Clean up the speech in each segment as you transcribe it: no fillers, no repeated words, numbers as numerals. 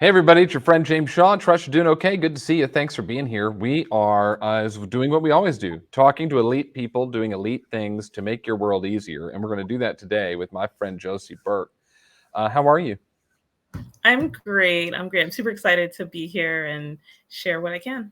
Hey everybody, it's your friend James Shaw. Trust you're doing okay. Good to see you. Thanks for being here. We are doing what we always do, talking to elite people, doing elite things to make your world easier. And we're going to do that today with my friend Josie Burke. How are you? I'm great. I'm great. I'm super excited to be here and share what I can.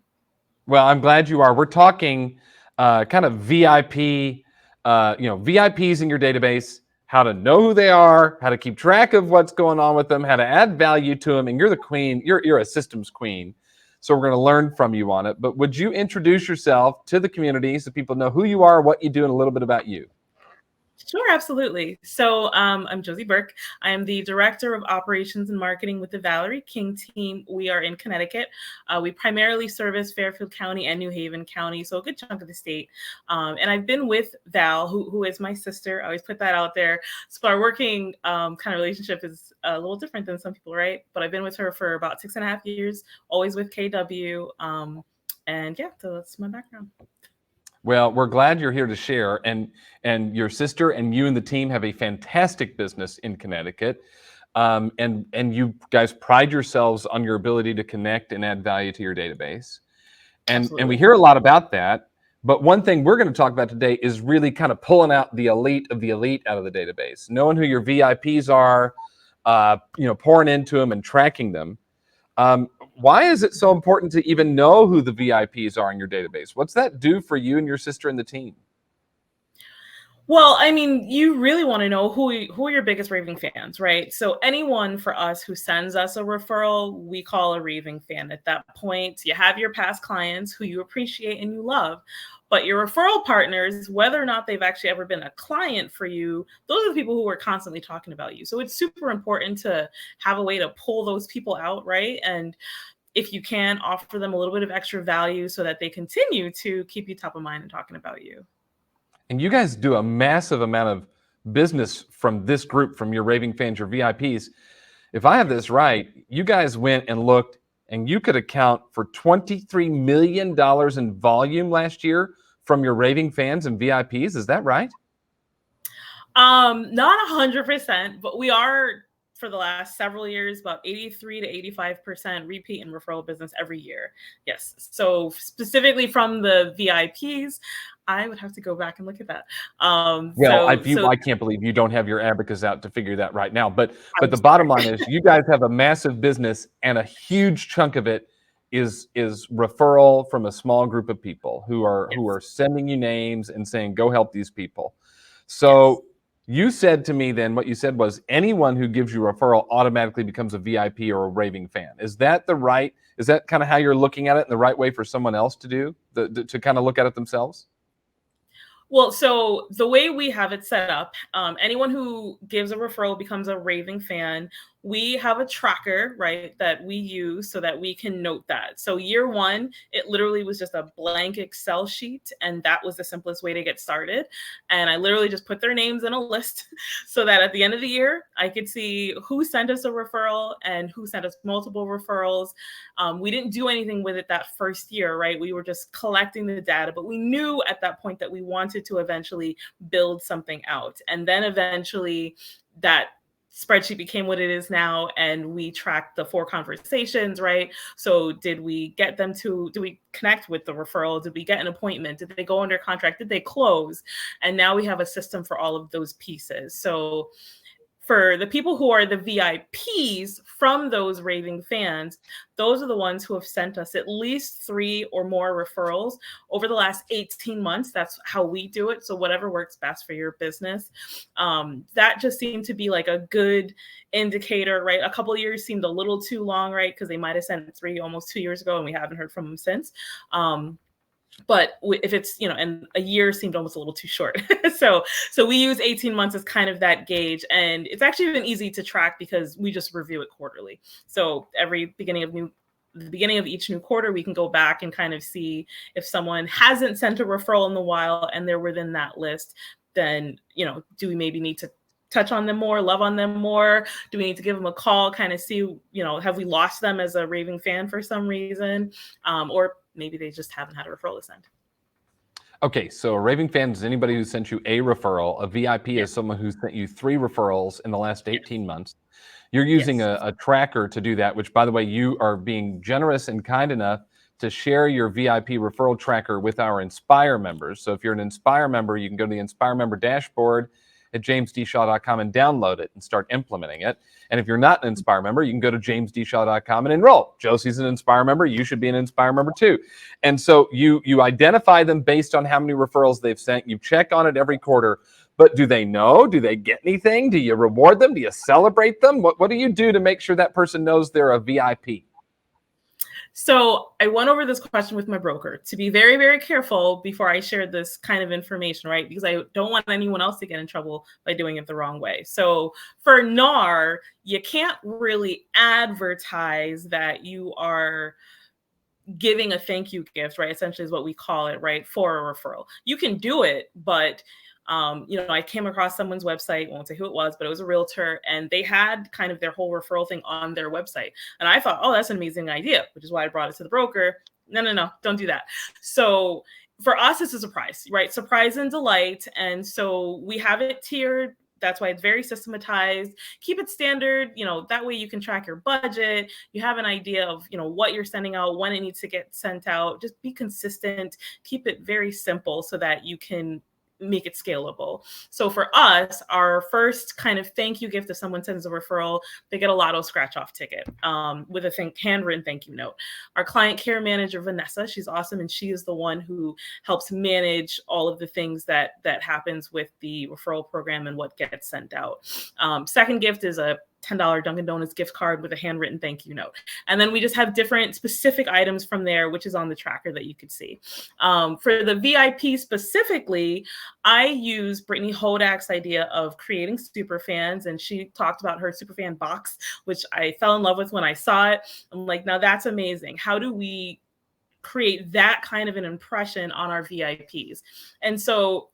Well, I'm glad you are. We're talking kind of VIP, VIPs in your database, how to know who they are, how to keep track of what's going on with them, how to add value to them. And you're the queen. You're a systems queen. So we're going to learn from you on it. But would you introduce yourself to the community so people know who you are, what you do, and a little bit about you? Sure, absolutely. So I'm Josie Burke. I am the Director of Operations and Marketing with the Valerie King team. We are in Connecticut. We primarily service Fairfield County and New Haven County, so a good chunk of the state. And I've been with Val, who is my sister. I always put that out there. So our working kind of relationship is a little different than some people, right? But I've been with her for about 6.5 years, always with KW. And yeah, so that's my background. Well, we're glad you're here to share, and your sister and you and the team have a fantastic business in Connecticut, and you guys pride yourselves on your ability to connect and add value to your database, and we Absolutely. hear a lot about that. But one thing we're going to talk about today is really kind of pulling out the elite of the elite out of the database, knowing who your VIPs are, pouring into them and tracking them. Why is it so important to even know who the VIPs are in your database? What's that do for you and your sister and the team? Well, I mean, you really want to know who are your biggest raving fans, right? So anyone for us who sends us a referral, we call a raving fan. At that point, you have your past clients who you appreciate and you love, but your referral partners, whether or not they've actually ever been a client for you, those are the people who are constantly talking about you. So it's super important to have a way to pull those people out, right? And if you can, offer them a little bit of extra value so that they continue to keep you top of mind and talking about you. And you guys do a massive amount of business from this group, from your raving fans, your VIPs. If I have this right, you guys went and looked, and you could account for $23 million in volume last year from your raving fans and VIPs. Is that right? Not 100%, but we are for the last several years about 83 to 85% repeat and referral business every year. Yes. So specifically from the VIPs, I would have to go back and look at that. Um, Well, so so I can't believe you don't have your abacus out to figure that right now. But I'm the bottom sorry. line is, you guys have a massive business, and a huge chunk of it is referral from a small group of people who Yes. are sending you names and saying, "Go help these people." Yes. So you said to me then, what you said was, anyone who gives you a referral automatically becomes a VIP or a raving fan. Is that the right? Is that kind of how you're looking at it, and the right way for someone else to do to kind of look at it themselves? Well, so the way we have it set up, anyone who gives a referral becomes a raving fan. We have a tracker, right, that we use so that we can note that. So year one, it literally was just a blank Excel sheet, and that was the simplest way to get started. And I literally just put their names in a list so that at the end of the year, I could see who sent us a referral and who sent us multiple referrals. We didn't do anything with it that first year, right? We were just collecting the data, but we knew at that point that we wanted to eventually build something out. And then eventually that spreadsheet became what it is now, and we tracked the 4 conversations, right? So did we get them to, do we connect with the referral, did we get an appointment, did they go under contract, did they close? And now we have a system for all of those pieces. So for the people who are the VIPs from those raving fans, those are the ones who have sent us at least 3 or more referrals over the last 18 months. That's how we do it. So, whatever works best for your business. That just seemed to be like a good indicator, right? A couple of years seemed a little too long, right? Because they might have sent 3 almost 2 years ago and we haven't heard from them since. But if it's, and a year seemed almost a little too short. So we use 18 months as kind of that gauge, and it's actually been easy to track because we just review it quarterly. So every the beginning of each new quarter, we can go back and kind of see if someone hasn't sent a referral in a while and they're within that list. Then, do we maybe need to touch on them more, love on them more? Do we need to give them a call, kind of see, have we lost them as a raving fan for some reason? Or maybe they just haven't had a referral to send. Okay, so a raving fan is anybody who sent you a referral. A VIP Yeah. is someone who sent you 3 referrals in the last Yeah. 18 months. You're using Yes. a tracker to do that, which, by the way, you are being generous and kind enough to share your VIP referral tracker with our Inspire members. So if you're an Inspire member, you can go to the Inspire member dashboard at jamesdshaw.com and download it and start implementing it. And if you're not an Inspire member, you can go to jamesdshaw.com and enroll. Josie's an Inspire member. You should be an Inspire member too. And so you identify them based on how many referrals they've sent. You check on it every quarter. But do they know? Do they get anything? Do you reward them? Do you celebrate them? What do you do to make sure that person knows they're a VIP? So I went over this question with my broker to be very, very careful before I share this kind of information, right? Because I don't want anyone else to get in trouble by doing it the wrong way. So for NAR, you can't really advertise that you are giving a thank you gift, right? Essentially is what we call it, right? For a referral. You can do it, but I came across someone's website, won't say who it was, but it was a realtor, and they had kind of their whole referral thing on their website. And I thought, oh, that's an amazing idea, which is why I brought it to the broker. No, don't do that. So for us, it's a surprise, right? Surprise and delight. And so we have it tiered. That's why it's very systematized. Keep it standard, that way you can track your budget. You have an idea of, what you're sending out, when it needs to get sent out. Just be consistent. Keep it very simple so that you can make it scalable. So for us, our first kind of thank you gift, if someone sends a referral, they get a lotto scratch off ticket with a handwritten thank you note. Our client care manager, Vanessa, she's awesome. And she is the one who helps manage all of the things that happens with the referral program and what gets sent out. Second gift is a $10 Dunkin' Donuts gift card with a handwritten thank you note. And then we just have different specific items from there, which is on the tracker that you could see. For the VIP specifically, I use Brittany Hodak's idea of creating super fans. And she talked about her super fan box, which I fell in love with when I saw it. I'm like, now that's amazing. How do we create that kind of an impression on our VIPs? And so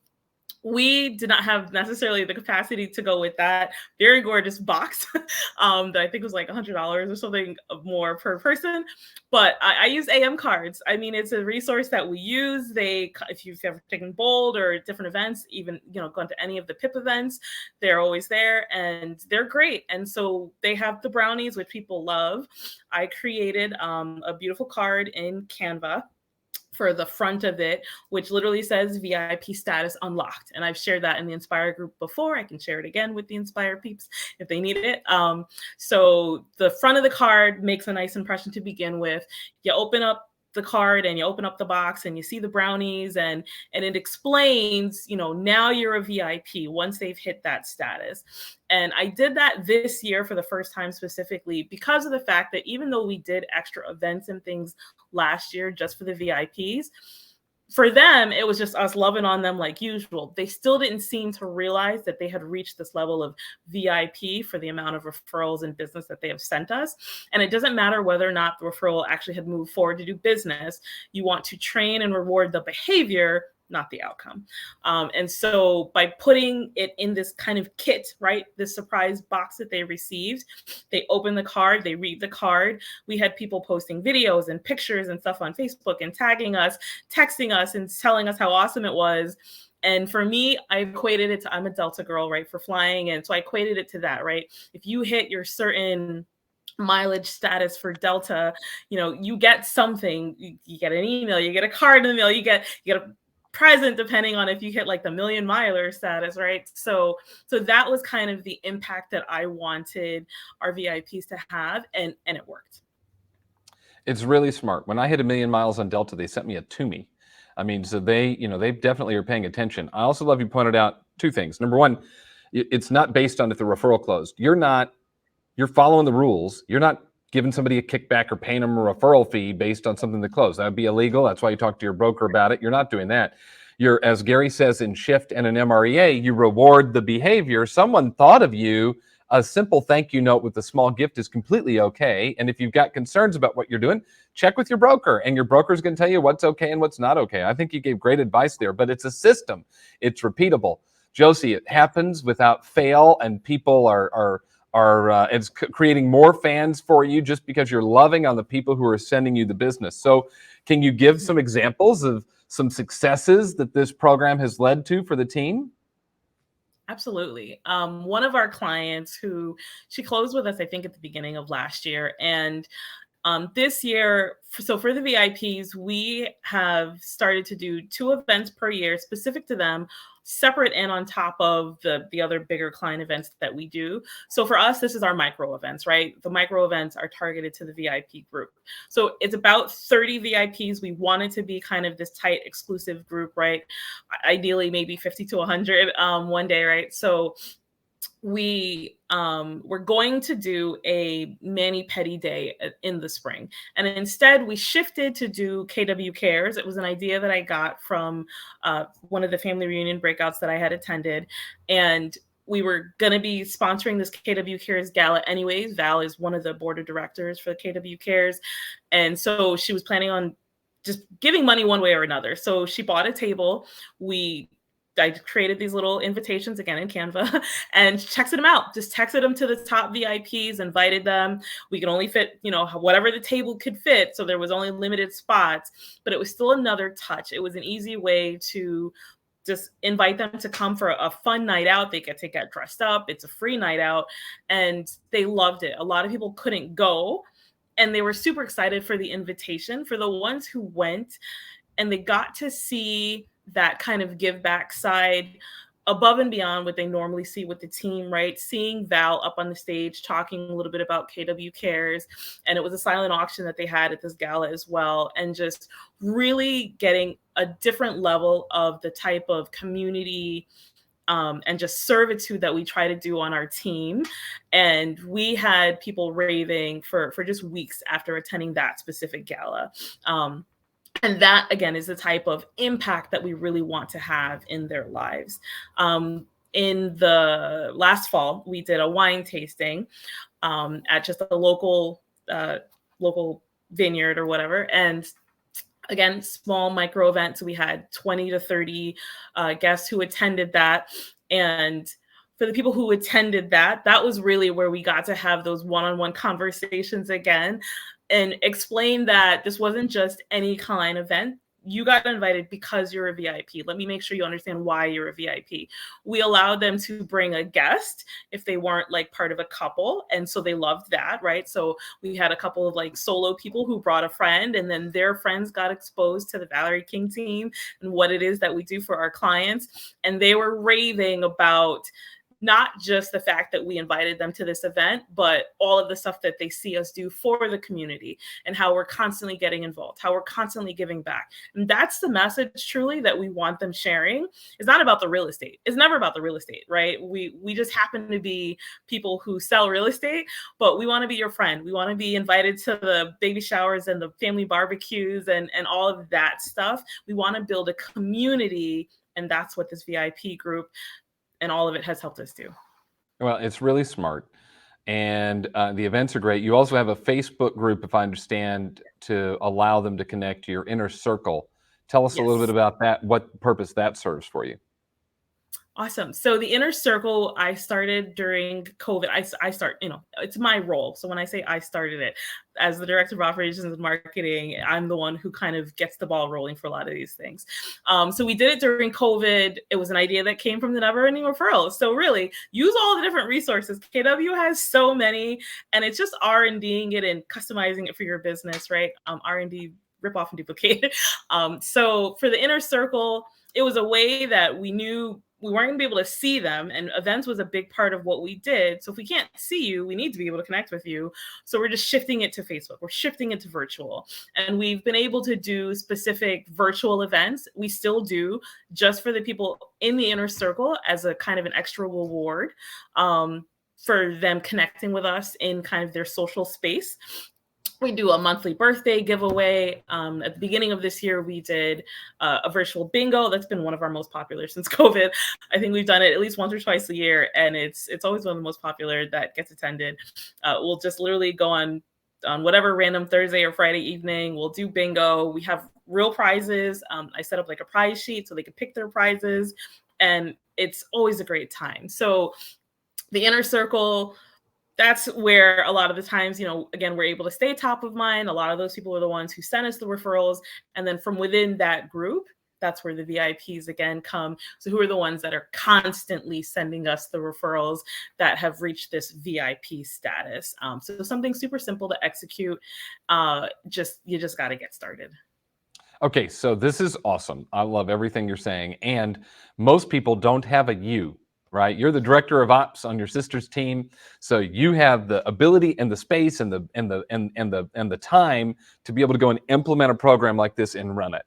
we did not have necessarily the capacity to go with that very gorgeous box that I think was like $100 or something more per person. But I use AM cards. I mean, it's a resource that we use. If you've ever taken Bold or different events, even, gone to any of the PIP events, they're always there and they're great. And so they have the brownies, which people love. I created a beautiful card in Canva for the front of it, which literally says VIP status unlocked. And I've shared that in the Inspire group before. I can share it again with the Inspire peeps if they need it. So the front of the card makes a nice impression to begin with. You open up the card and you open up the box and you see the brownies and it explains, now you're a VIP once they've hit that status. And I did that this year for the first time specifically because of the fact that even though we did extra events and things last year just for the VIPs, for them, it was just us loving on them like usual. They still didn't seem to realize that they had reached this level of VIP for the amount of referrals and business that they have sent us. And it doesn't matter whether or not the referral actually had moved forward to do business. You want to train and reward the behavior, not the outcome. And so by putting it in this kind of kit, right, this surprise box that they received, they open the card, they read the card. We had people posting videos and pictures and stuff on Facebook and tagging us, texting us and telling us how awesome it was. And for me, I equated it to, I'm a Delta girl, right, for flying. And so I equated it to that, right? If you hit your certain mileage status for Delta, you get something, you get an email, you get a card in the mail, you get a present depending on if you hit like the million miler status, right? So that was kind of the impact that I wanted our VIPs to have, and it worked. It's really smart. When I hit 1,000,000 miles on Delta, they sent me a Toomey. I mean, so they definitely are paying attention. I also love you pointed out two things. Number one, it's not based on if the referral closed. You're following the rules. You're not giving somebody a kickback or paying them a referral fee based on something that closed. That would be illegal. That's why you talk to your broker about it. You're not doing that. You're, as Gary says in Shift and an MREA, you reward the behavior. Someone thought of you. A simple thank you note with a small gift is completely okay. And if you've got concerns about what you're doing, check with your broker, and your broker is going to tell you what's okay and what's not okay. I think you gave great advice there, but it's a system. It's repeatable. Josie, it happens without fail, and people it's creating more fans for you just because you're loving on the people who are sending you the business. So can you give some examples of some successes that this program has led to for the team? Absolutely. One of our clients who she closed with us, I think at the beginning of last year, and this year, so for the VIPs, we have started to do 2 events per year specific to them, separate and on top of the other bigger client events that we do. So for us, this is our micro events, right? The micro events are targeted to the VIP group. So it's about 30 VIPs. We want it to be kind of this tight, exclusive group, right? Ideally, maybe 50 to 100 one day, right? So we're going to do a mani pedi day in the spring, and instead we shifted to do KW Cares. It was an idea that I got from one of the family reunion breakouts that I had attended, and we were going to be sponsoring this KW Cares gala anyways. Val is one of the board of directors for KW Cares, and so she was planning on just giving money one way or another. So she bought a table. I created these little invitations again in Canva and texted them out. Just texted them to the top VIPs, invited them. We could only fit, whatever the table could fit. So there was only limited spots, but it was still another touch. It was an easy way to just invite them to come for a fun night out. They get to get dressed up. It's a free night out, and they loved it. A lot of people couldn't go, and they were super excited for the invitation. For the ones who went and they got to see that kind of give back side above and beyond what they normally see with the team, right? Seeing Val up on the stage talking a little bit about KW Cares, and it was a silent auction that they had at this gala as well, and just really getting a different level of the type of community and just servitude that we try to do on our team. And we had people raving for just weeks after attending that specific gala. And that, again, is the type of impact that we really want to have in their lives. In the last fall, we did a wine tasting at just a local vineyard or whatever. And again, small micro event. So we had 20 to 30 guests who attended that. And for the people who attended that was really where we got to have those one-on-one conversations again, and explain that this wasn't just any kind of event. You got invited because you're a VIP. Let me make sure you understand why you're a VIP. We allowed them to bring a guest if they weren't like part of a couple. And so they loved that, right? So we had a couple of like solo people who brought a friend, and then their friends got exposed to the Valerie King team and what it is that we do for our clients. And they were raving about not just the fact that we invited them to this event, but all of the stuff that they see us do for the community and how we're constantly getting involved, how we're constantly giving back. And that's the message truly that we want them sharing. It's not about the real estate. It's never about the real estate, right? We just happen to be people who sell real estate, but we want to be your friend. We want to be invited to the baby showers and the family barbecues and all of that stuff. We want to build a community, and that's what this VIP group and all of it has helped us do. Well, it's really smart. And the events are great. You also have a Facebook group, if I understand, to allow them to connect to your inner circle. Tell us a little bit about that, what purpose that serves for you. Awesome. So the inner circle, I started during COVID. I start, it's my role. So when I say I started it as the director of operations and marketing, I'm the one who kind of gets the ball rolling for a lot of these things. So we did it during COVID. It was an idea that came from the never ending referrals. So really use all the different resources. KW has so many, and it's just R&Ding it and customizing it for your business, right? R&D, rip off and duplicate. So for the inner circle, it was a way that we knew we weren't going to be able to see them, and events was a big part of what we did. So if we can't see you, we need to be able to connect with you. So we're just shifting it to Facebook. We're shifting it to virtual. And we've been able to do specific virtual events. We still do just for the people in the inner circle as a kind of an extra reward for them connecting with us in kind of their social space. We do a monthly birthday giveaway. At the beginning of this year, we did a virtual bingo. That's been one of our most popular since COVID. I think we've done it at least once or twice a year, and it's always one of the most popular that gets attended. We'll just literally go on whatever random Thursday or Friday evening. We'll do bingo. We have real prizes. I set up like a prize sheet so they can pick their prizes, and it's always a great time. So the inner circle, that's where a lot of the times, again, we're able to stay top of mind. A lot of those people are the ones who send us the referrals. And then from within that group, that's where the VIPs again come. So who are the ones that are constantly sending us the referrals that have reached this VIP status? So something super simple to execute. You just got to get started. Okay, so this is awesome. I love everything you're saying. And most people don't have a you, right? You're the director of ops on your sister's team, so you have the ability and the space and the time to be able to go and implement a program like this and run it.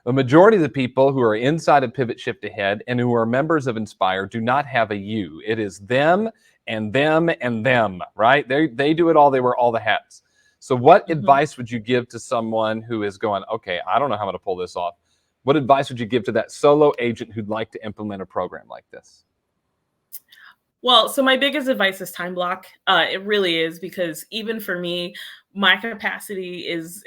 The majority of the people who are inside of Pivot Shift Ahead and who are members of Inspire do not have a you. It is them and them and them, right? They do it all. They wear all the hats. So what advice would you give to someone who is going, okay, I don't know how to pull this off? What advice would you give to that solo agent who'd like to implement a program like this? Well, so my biggest advice is time block. It really is, because even for me, my capacity is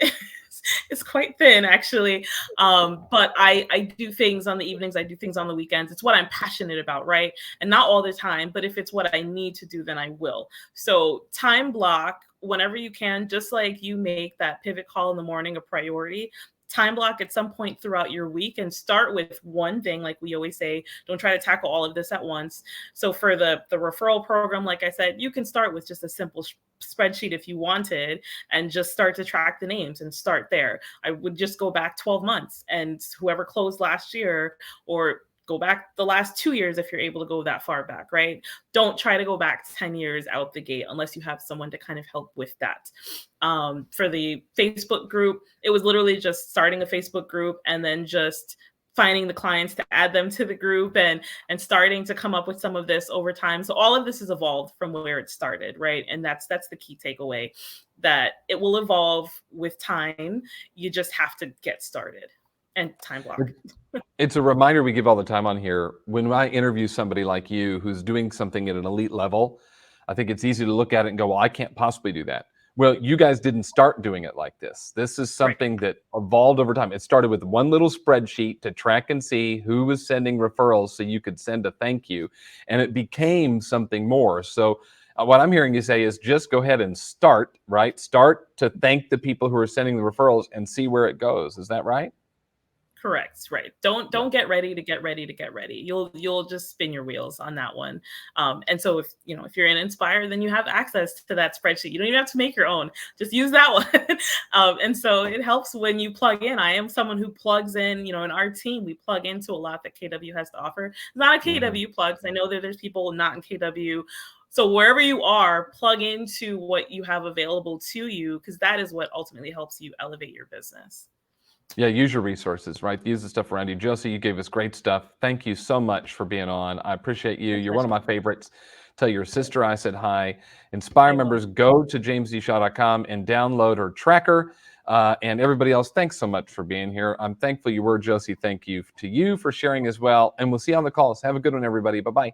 is quite thin, actually. But I do things on the evenings, I do things on the weekends. It's what I'm passionate about, right? And not all the time, but if it's what I need to do, then I will. So time block whenever you can, just like you make that pivot call in the morning a priority. Time block at some point throughout your week and start with one thing. Like we always say, don't try to tackle all of this at once. So for the referral program, like I said, you can start with just a simple spreadsheet if you wanted, and just start to track the names and start there. I would just go back 12 months and whoever closed last year, or go back the last 2 years if you're able to go that far back, right? Don't try to go back 10 years out the gate unless you have someone to kind of help with that. For the Facebook group, it was literally just starting a Facebook group and then just finding the clients to add them to the group, and starting to come up with some of this over time. So all of this has evolved from where it started, right? And that's the key takeaway, that it will evolve with time. You just have to get started and time block. It's a reminder we give all the time on here. When I interview somebody like you who's doing something at an elite level, I think it's easy to look at it and go, well, I can't possibly do that. Well, you guys didn't start doing it like this. This is something that evolved over time. It started with one little spreadsheet to track and see who was sending referrals so you could send a thank you. And it became something more. So what I'm hearing you say is just go ahead and start, right? Start to thank the people who are sending the referrals and see where it goes. Is that right? Correct. Right. Don't get ready to get ready to get ready. You'll just spin your wheels on that one. And so if you're in Inspire, then you have access to that spreadsheet. You don't even have to make your own. Just use that one. And so it helps when you plug in. I am someone who plugs in. In our team, we plug into a lot that KW has to offer. It's not a KW plug. I know that there's people not in KW. So wherever you are, plug into what you have available to you, because that is what ultimately helps you elevate your business. Yeah, use your resources, right? Use the stuff around you. Josie, you gave us great stuff. Thank you so much for being on. I appreciate you. You're one of my favorites. Tell your sister I said hi. Inspire members, go to jamesdshaw.com and download her tracker. And everybody else, thanks so much for being here. I'm thankful you were, Josie. Thank you to you for sharing as well. And we'll see you on the calls. Have a good one, everybody. Bye-bye.